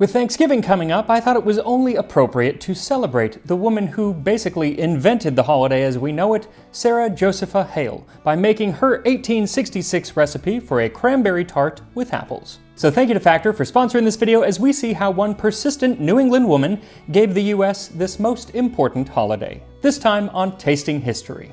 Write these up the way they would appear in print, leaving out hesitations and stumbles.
With Thanksgiving coming up, I thought it was only appropriate to celebrate the woman who basically invented the holiday as we know it, Sarah Josepha Hale, by making her 1866 recipe for a cranberry tart with apples. So thank you to Factor for sponsoring this video as we see how one persistent New England woman gave the US this most important holiday. This time on Tasting History.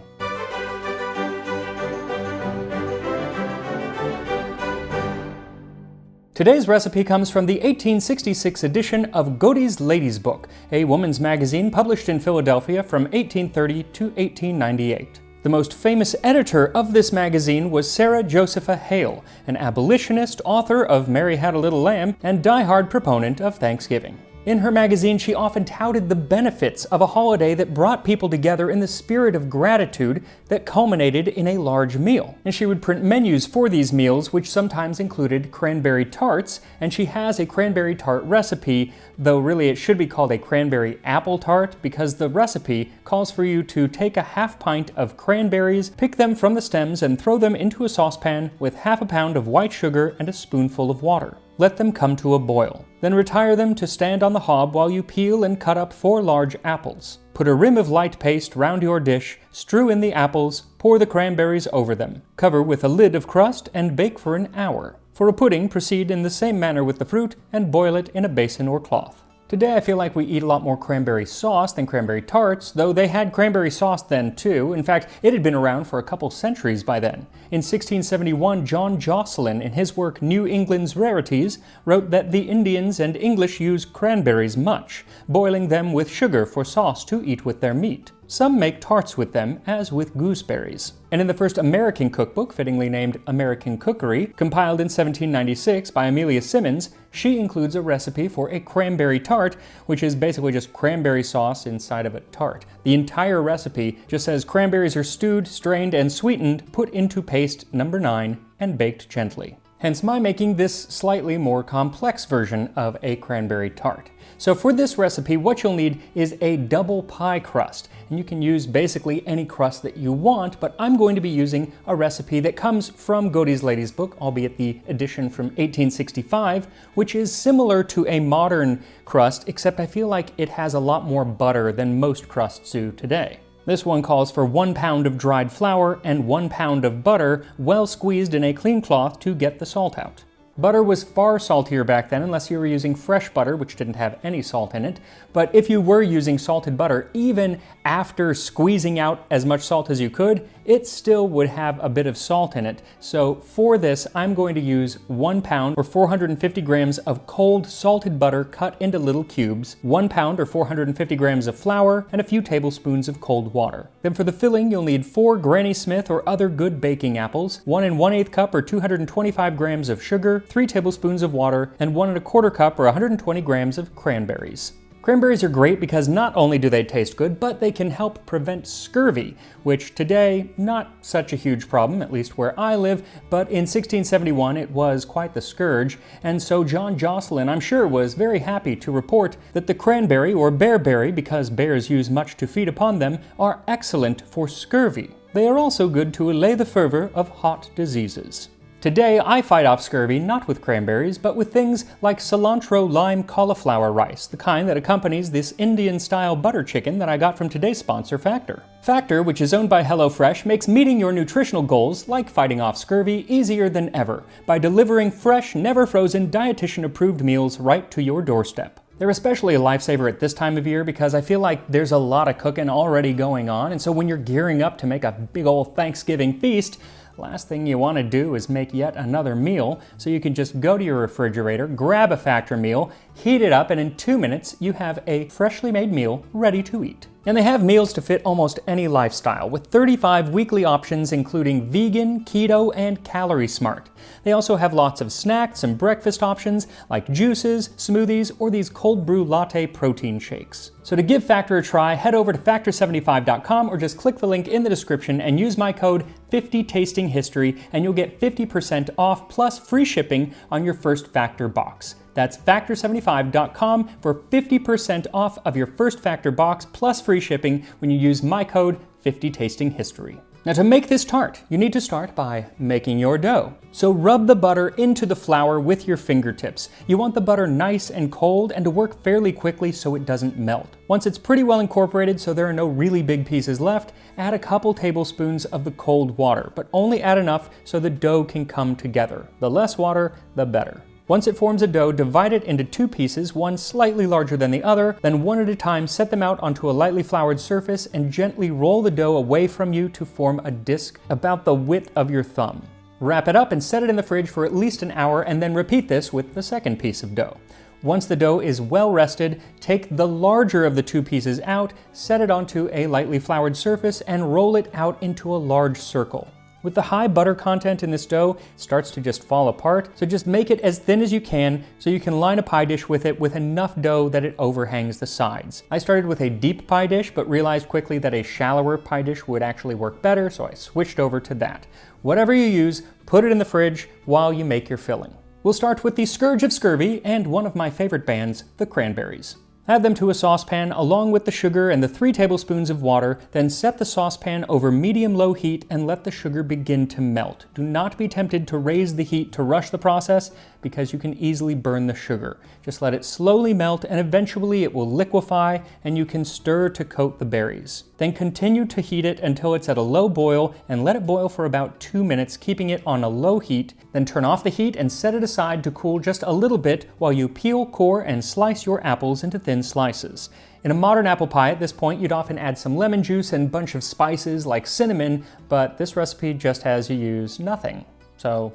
Today's recipe comes from the 1866 edition of Godey's Lady's Book, a woman's magazine published in Philadelphia from 1830 to 1898. The most famous editor of this magazine was Sarah Josepha Hale, an abolitionist, author of Mary Had a Little Lamb, and die-hard proponent of Thanksgiving. In her magazine, she often touted the benefits of a holiday that brought people together in the spirit of gratitude that culminated in a large meal. And she would print menus for these meals, which sometimes included cranberry tarts, and she has a cranberry tart recipe, though really it should be called a cranberry apple tart because the recipe calls for you to take a half pint of cranberries, pick them from the stems, and throw them into a saucepan with half a pound of white sugar and a spoonful of water. Let them come to a boil. Then retire them to stand on the hob while you peel and cut up 4 large apples. Put a rim of light paste round your dish, strew in the apples, pour the cranberries over them. Cover with a lid of crust and bake for an hour. For a pudding, proceed in the same manner with the fruit and boil it in a basin or cloth. Today I feel like we eat a lot more cranberry sauce than cranberry tarts, though they had cranberry sauce then too. In fact, it had been around for a couple centuries by then. In 1671, John Josselyn, in his work New England's Rarities, wrote that the Indians and English use cranberries much, boiling them with sugar for sauce to eat with their meat. Some make tarts with them, as with gooseberries. And in the first American cookbook, fittingly named American Cookery, compiled in 1796 by Amelia Simmons, she includes a recipe for a cranberry tart, which is basically just cranberry sauce inside of a tart. The entire recipe just says cranberries are stewed, strained, and sweetened, put into paste number 9, and baked gently. Hence my making this slightly more complex version of a cranberry tart. So for this recipe, what you'll need is a double pie crust. And you can use basically any crust that you want, but I'm going to be using a recipe that comes from Godey's Lady's Book, albeit the edition from 1865, which is similar to a modern crust, except I feel like it has a lot more butter than most crusts do today. This one calls for 1 pound of dried flour and 1 pound of butter, well squeezed in a clean cloth to get the salt out. Butter was far saltier back then unless you were using fresh butter, which didn't have any salt in it. But if you were using salted butter, even after squeezing out as much salt as you could, it still would have a bit of salt in it. So for this, I'm going to use 1 pound or 450 grams of cold salted butter cut into little cubes, 1 pound or 450 grams of flour, and a few tablespoons of cold water. Then for the filling, you'll need 4 Granny Smith or other good baking apples, 1 1/8 cup or 225 grams of sugar, 3 tablespoons of water, and 1 1/4 cup or 120 grams of cranberries. Cranberries are great because not only do they taste good, but they can help prevent scurvy, which today, not such a huge problem, at least where I live, but in 1671 it was quite the scourge, and so John Josselyn, I'm sure, was very happy to report that the cranberry or bearberry, because bears use much to feed upon them, are excellent for scurvy. They are also good to allay the fervor of hot diseases. Today, I fight off scurvy not with cranberries, but with things like cilantro lime cauliflower rice, the kind that accompanies this Indian-style butter chicken that I got from today's sponsor, Factor. Factor, which is owned by HelloFresh, makes meeting your nutritional goals, like fighting off scurvy, easier than ever by delivering fresh, never-frozen, dietitian-approved meals right to your doorstep. They're especially a lifesaver at this time of year because I feel like there's a lot of cooking already going on, and so when you're gearing up to make a big old Thanksgiving feast, last thing you want to do is make yet another meal, so you can just go to your refrigerator, grab a Factor meal, heat it up, and in 2 minutes you have a freshly made meal ready to eat. And they have meals to fit almost any lifestyle, with 35 weekly options including vegan, keto, and calorie smart. They also have lots of snacks and breakfast options like juices, smoothies, or these cold brew latte protein shakes. So to give Factor a try, head over to factor75.com or just click the link in the description and use my code 50tastinghistory and you'll get 50% off plus free shipping on your first Factor box. That's factor75.com for 50% off of your first Factor box plus free shipping when you use my code 50tastinghistory. Now to make this tart, you need to start by making your dough. So rub the butter into the flour with your fingertips. You want the butter nice and cold and to work fairly quickly so it doesn't melt. Once it's pretty well incorporated so there are no really big pieces left, add a couple tablespoons of the cold water, but only add enough so the dough can come together. The less water, the better. Once it forms a dough, divide it into two pieces, one slightly larger than the other, then one at a time set them out onto a lightly floured surface and gently roll the dough away from you to form a disc about the width of your thumb. Wrap it up and set it in the fridge for at least an hour and then repeat this with the second piece of dough. Once the dough is well rested, take the larger of the two pieces out, set it onto a lightly floured surface and roll it out into a large circle. With the high butter content in this dough, it starts to just fall apart, so just make it as thin as you can so you can line a pie dish with it with enough dough that it overhangs the sides. I started with a deep pie dish, but realized quickly that a shallower pie dish would actually work better, so I switched over to that. Whatever you use, put it in the fridge while you make your filling. We'll start with the scourge of scurvy and one of my favorite bands, the Cranberries. Add them to a saucepan along with the sugar and the 3 tablespoons of water, then set the saucepan over medium-low heat and let the sugar begin to melt. Do not be tempted to raise the heat to rush the process because you can easily burn the sugar. Just let it slowly melt and eventually it will liquefy and you can stir to coat the berries. Then continue to heat it until it's at a low boil and let it boil for about 2 minutes, keeping it on a low heat. Then turn off the heat and set it aside to cool just a little bit while you peel, core, and slice your apples into thin slices. In a modern apple pie at this point, you'd often add some lemon juice and a bunch of spices like cinnamon, but this recipe just has you use nothing. So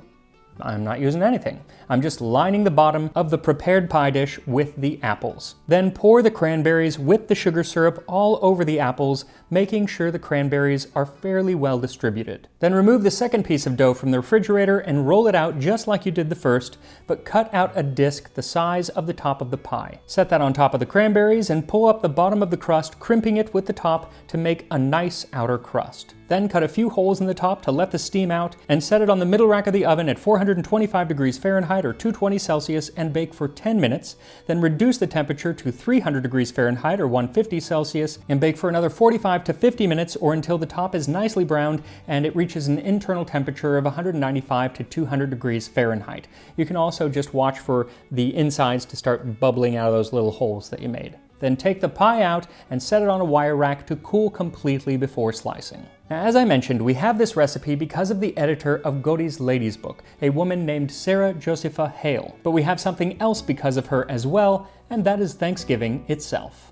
I'm not using anything. I'm just lining the bottom of the prepared pie dish with the apples. Then pour the cranberries with the sugar syrup all over the apples, making sure the cranberries are fairly well distributed. Then remove the second piece of dough from the refrigerator and roll it out just like you did the first, but cut out a disc the size of the top of the pie. Set that on top of the cranberries and pull up the bottom of the crust, crimping it with the top to make a nice outer crust. Then cut a few holes in the top to let the steam out and set it on the middle rack of the oven at 425 degrees Fahrenheit or 220 Celsius and bake for 10 minutes. Then reduce the temperature to 300 degrees Fahrenheit or 150 Celsius and bake for another 45 to 50 minutes or until the top is nicely browned and it reaches an internal temperature of 195 to 200 degrees Fahrenheit. You can also just watch for the insides to start bubbling out of those little holes that you made. Then take the pie out and set it on a wire rack to cool completely before slicing. Now, as I mentioned, we have this recipe because of the editor of Godey's Lady's Book, a woman named Sarah Josepha Hale. But we have something else because of her as well, and that is Thanksgiving itself.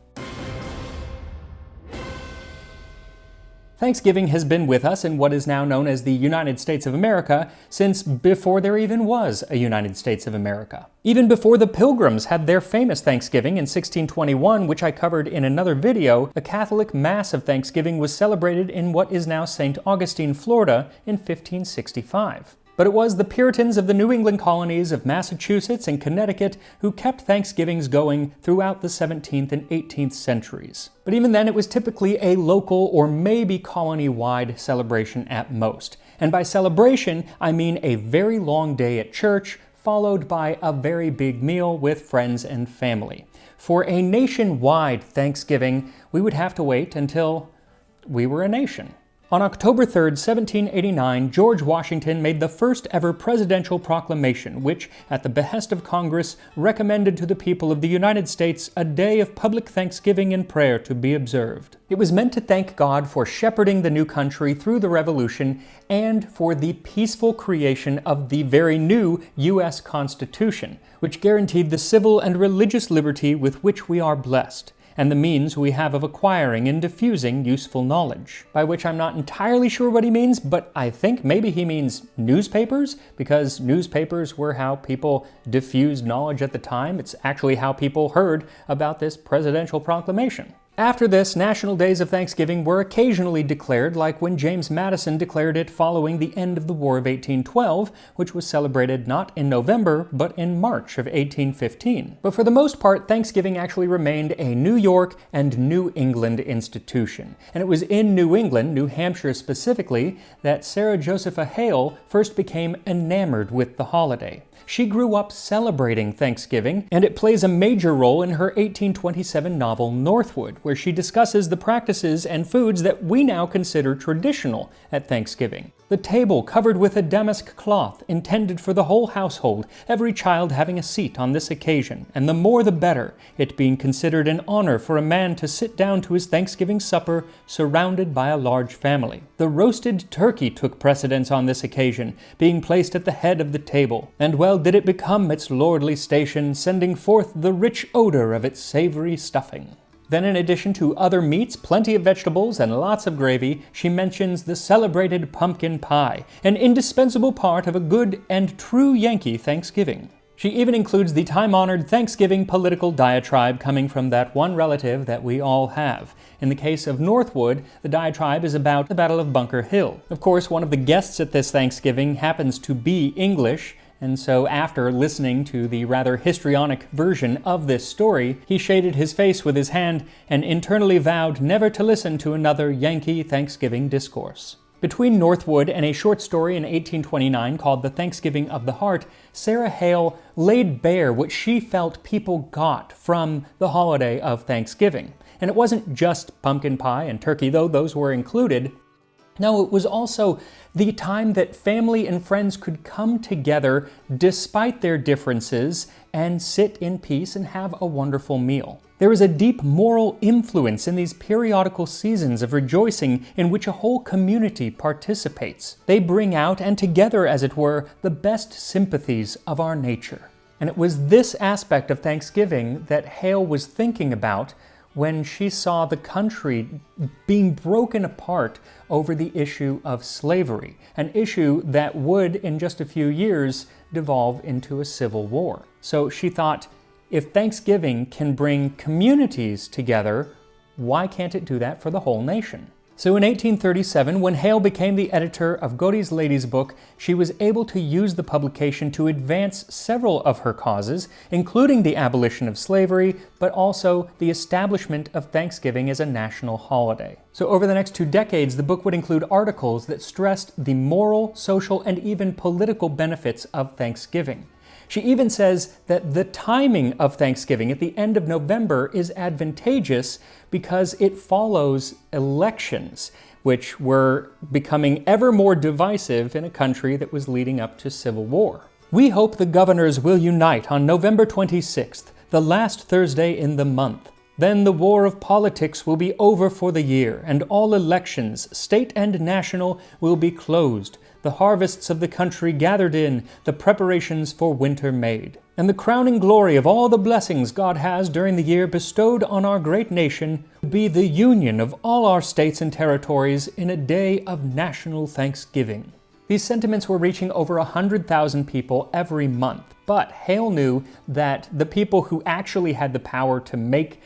Thanksgiving has been with us in what is now known as the United States of America since before there even was a United States of America. Even before the Pilgrims had their famous Thanksgiving in 1621, which I covered in another video, the Catholic Mass of Thanksgiving was celebrated in what is now St. Augustine, Florida in 1565. But it was the Puritans of the New England colonies of Massachusetts and Connecticut who kept Thanksgivings going throughout the 17th and 18th centuries. But even then, it was typically a local or maybe colony-wide celebration at most. And by celebration, I mean a very long day at church, followed by a very big meal with friends and family. For a nationwide Thanksgiving, we would have to wait until we were a nation. On October 3, 1789, George Washington made the first ever presidential proclamation, which, at the behest of Congress, recommended to the people of the United States a day of public thanksgiving and prayer to be observed. It was meant to thank God for shepherding the new country through the Revolution and for the peaceful creation of the very new U.S. Constitution, which guaranteed the civil and religious liberty with which we are blessed, and the means we have of acquiring and diffusing useful knowledge. By which I'm not entirely sure what he means, but I think maybe he means newspapers, because newspapers were how people diffused knowledge at the time. It's actually how people heard about this presidential proclamation. After this, national days of Thanksgiving were occasionally declared, like when James Madison declared it following the end of the War of 1812, which was celebrated not in November, but in March of 1815. But for the most part, Thanksgiving actually remained a New York and New England institution. And it was in New England, New Hampshire specifically, that Sarah Josepha Hale first became enamored with the holiday. She grew up celebrating Thanksgiving, and it plays a major role in her 1827 novel Northwood, where she discusses the practices and foods that we now consider traditional at Thanksgiving. The table covered with a damask cloth intended for the whole household, every child having a seat on this occasion, and the more the better, it being considered an honor for a man to sit down to his Thanksgiving supper surrounded by a large family. The roasted turkey took precedence on this occasion, being placed at the head of the table, and well did it become its lordly station, sending forth the rich odor of its savory stuffing. Then, in addition to other meats, plenty of vegetables, and lots of gravy, she mentions the celebrated pumpkin pie, an indispensable part of a good and true Yankee Thanksgiving. She even includes the time-honored Thanksgiving political diatribe coming from that one relative that we all have. In the case of Northwood, the diatribe is about the Battle of Bunker Hill. Of course, one of the guests at this Thanksgiving happens to be English, and so after listening to the rather histrionic version of this story, he shaded his face with his hand and internally vowed never to listen to another Yankee Thanksgiving discourse. Between Northwood and a short story in 1829 called The Thanksgiving of the Heart, Sarah Hale laid bare what she felt people got from the holiday of Thanksgiving. And it wasn't just pumpkin pie and turkey, though those were included. No, it was also the time that family and friends could come together despite their differences and sit in peace and have a wonderful meal. There is a deep moral influence in these periodical seasons of rejoicing in which a whole community participates. They bring out, and together as it were, the best sympathies of our nature. And it was this aspect of Thanksgiving that Hale was thinking about when she saw the country being broken apart over the issue of slavery, an issue that would, in just a few years, devolve into a civil war. So she thought, if Thanksgiving can bring communities together, why can't it do that for the whole nation? So in 1837, when Hale became the editor of Godey's Lady's Book, she was able to use the publication to advance several of her causes, including the abolition of slavery, but also the establishment of Thanksgiving as a national holiday. So over the next 2 decades, the book would include articles that stressed the moral, social, and even political benefits of Thanksgiving. She even says that the timing of Thanksgiving at the end of November is advantageous because it follows elections, which were becoming ever more divisive in a country that was leading up to civil war. We hope the governors will unite on November 26th, the last Thursday in the month. Then the war of politics will be over for the year, and all elections, state and national, will be closed. The harvests of the country gathered in, the preparations for winter made. And the crowning glory of all the blessings God has during the year bestowed on our great nation will be the union of all our states and territories in a day of national thanksgiving. These sentiments were reaching over 100,000 people every month, but Hale knew that the people who actually had the power to make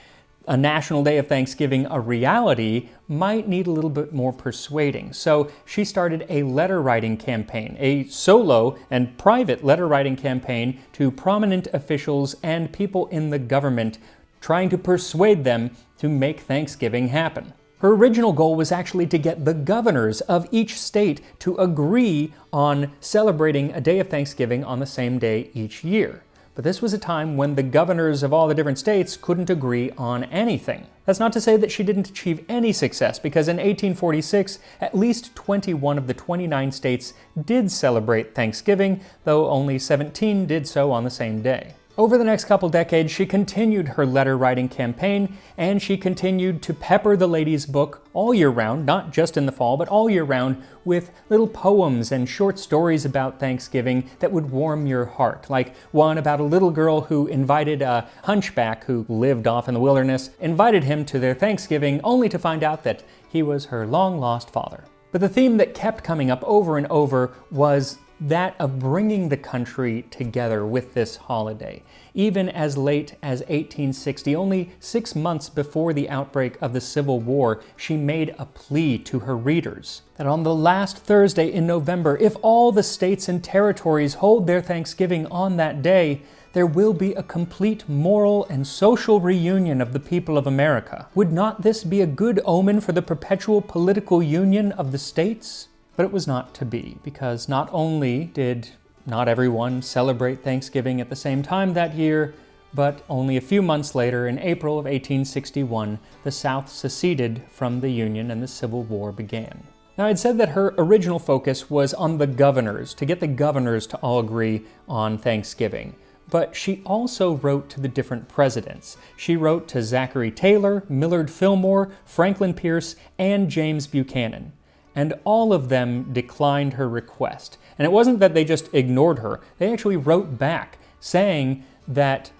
a national day of Thanksgiving a reality might need a little bit more persuading. So she started a letter writing campaign, a solo and private letter writing campaign to prominent officials and people in the government, trying to persuade them to make Thanksgiving happen. Her original goal was actually to get the governors of each state to agree on celebrating a day of Thanksgiving on the same day each year. But this was a time when the governors of all the different states couldn't agree on anything. That's not to say that she didn't achieve any success, because in 1846, at least 21 of the 29 states did celebrate Thanksgiving, though only 17 did so on the same day. Over the next couple decades, she continued her letter-writing campaign, and she continued to pepper the Lady's Book all year round, not just in the fall, but all year round, with little poems and short stories about Thanksgiving that would warm your heart, like one about a little girl who invited a hunchback who lived off in the wilderness, invited him to their Thanksgiving, only to find out that he was her long-lost father. But the theme that kept coming up over and over was that of bringing the country together with this holiday. Even as late as 1860, only 6 months before the outbreak of the Civil War, she made a plea to her readers that on the last Thursday in November, if all the states and territories hold their Thanksgiving on that day, there will be a complete moral and social reunion of the people of America. Would not this be a good omen for the perpetual political union of the states? But it was not to be, because not only did not everyone celebrate Thanksgiving at the same time that year, but only a few months later, in April of 1861, the South seceded from the Union and the Civil War began. Now, I'd said that her original focus was on the governors, to get the governors to all agree on Thanksgiving. But she also wrote to the different presidents. She wrote to Zachary Taylor, Millard Fillmore, Franklin Pierce, and James Buchanan. And all of them declined her request. And it wasn't that they just ignored her. They actually wrote back saying that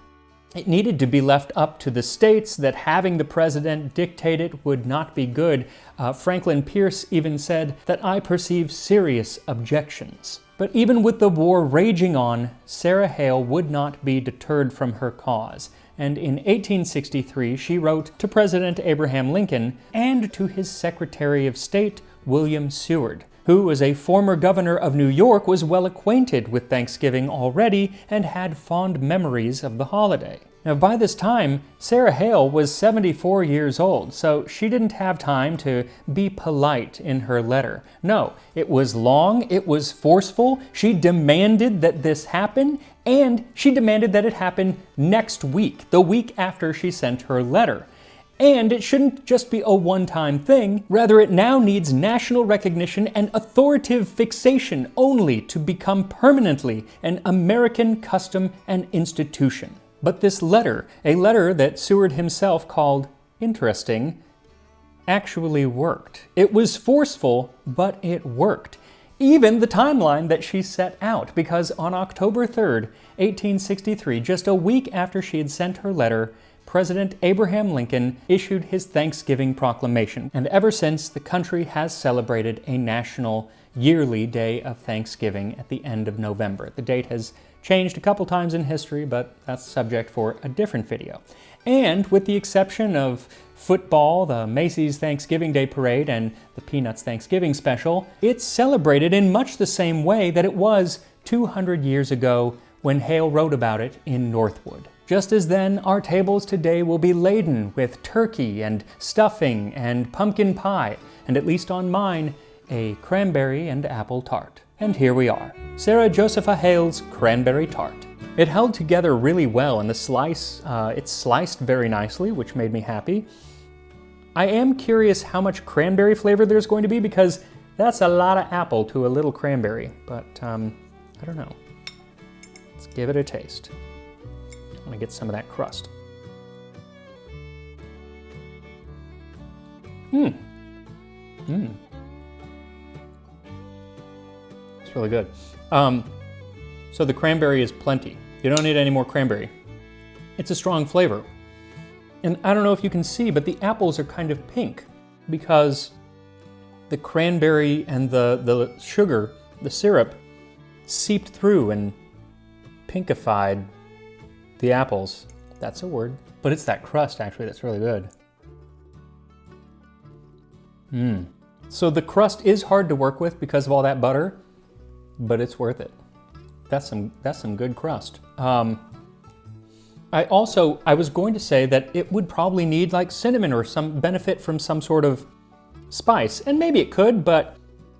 it needed to be left up to the states, that having the president dictate it would not be good. Franklin Pierce even said that I perceive serious objections. But even with the war raging on, Sarah Hale would not be deterred from her cause. And in 1863, she wrote to President Abraham Lincoln and to his Secretary of State, William Seward, who, as a former governor of New York, was well acquainted with Thanksgiving already and had fond memories of the holiday. Now, by this time, Sarah Hale was 74 years old, so she didn't have time to be polite in her letter. No, it was long, it was forceful, she demanded that this happen, and she demanded that it happen next week, the week after she sent her letter. And it shouldn't just be a one-time thing, rather it now needs national recognition and authoritative fixation only to become permanently an American custom and institution. But this letter, a letter that Seward himself called interesting, actually worked. It was forceful, but it worked. Even the timeline that she set out, because on October 3rd, 1863, just a week after she had sent her letter, President Abraham Lincoln issued his Thanksgiving proclamation, and ever since, the country has celebrated a national yearly day of Thanksgiving at the end of November. The date has changed a couple times in history, but that's subject for a different video. And with the exception of football, the Macy's Thanksgiving Day Parade, and the Peanuts Thanksgiving Special, it's celebrated in much the same way that it was 200 years ago when Hale wrote about it in Northwood. Just as then, our tables today will be laden with turkey and stuffing and pumpkin pie, and at least on mine, a cranberry and apple tart. And here we are, Sarah Josepha Hale's cranberry tart. It held together really well, and the slice, it's sliced very nicely, which made me happy. I am curious how much cranberry flavor there's going to be, because that's a lot of apple to a little cranberry, but I don't know. Let's give it a taste. I'm gonna get some of that crust. It's really good. So the cranberry is plenty. You don't need any more cranberry. It's a strong flavor. And I don't know if you can see, but the apples are kind of pink because the cranberry and the sugar, the syrup, seeped through and pinkified the apples. That's a word. But it's that crust, actually, that's really good. So the crust is hard to work with because of all that butter, but it's worth it. That's some good crust. I was going to say that it would probably need like cinnamon or some benefit from some sort of spice, and maybe it could, but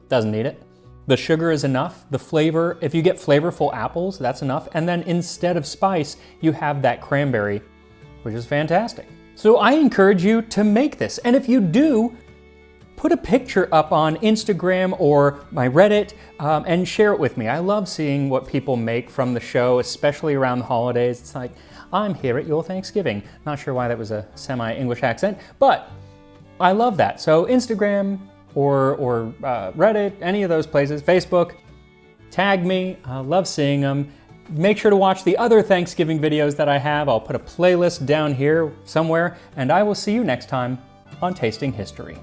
doesn't need it. The sugar is enough. The flavor, if you get flavorful apples, that's enough. And then instead of spice, you have that cranberry, which is fantastic. So I encourage you to make this. And if you do, put a picture up on Instagram or my Reddit and share it with me. I love seeing what people make from the show, especially around the holidays. It's like, I'm here at your Thanksgiving. Not sure why that was a semi-English accent, but I love that. So Instagram, or Reddit, any of those places, Facebook, tag me. I love seeing them. Make sure to watch the other Thanksgiving videos that I have. I'll put a playlist down here somewhere, and I will see you next time on Tasting History.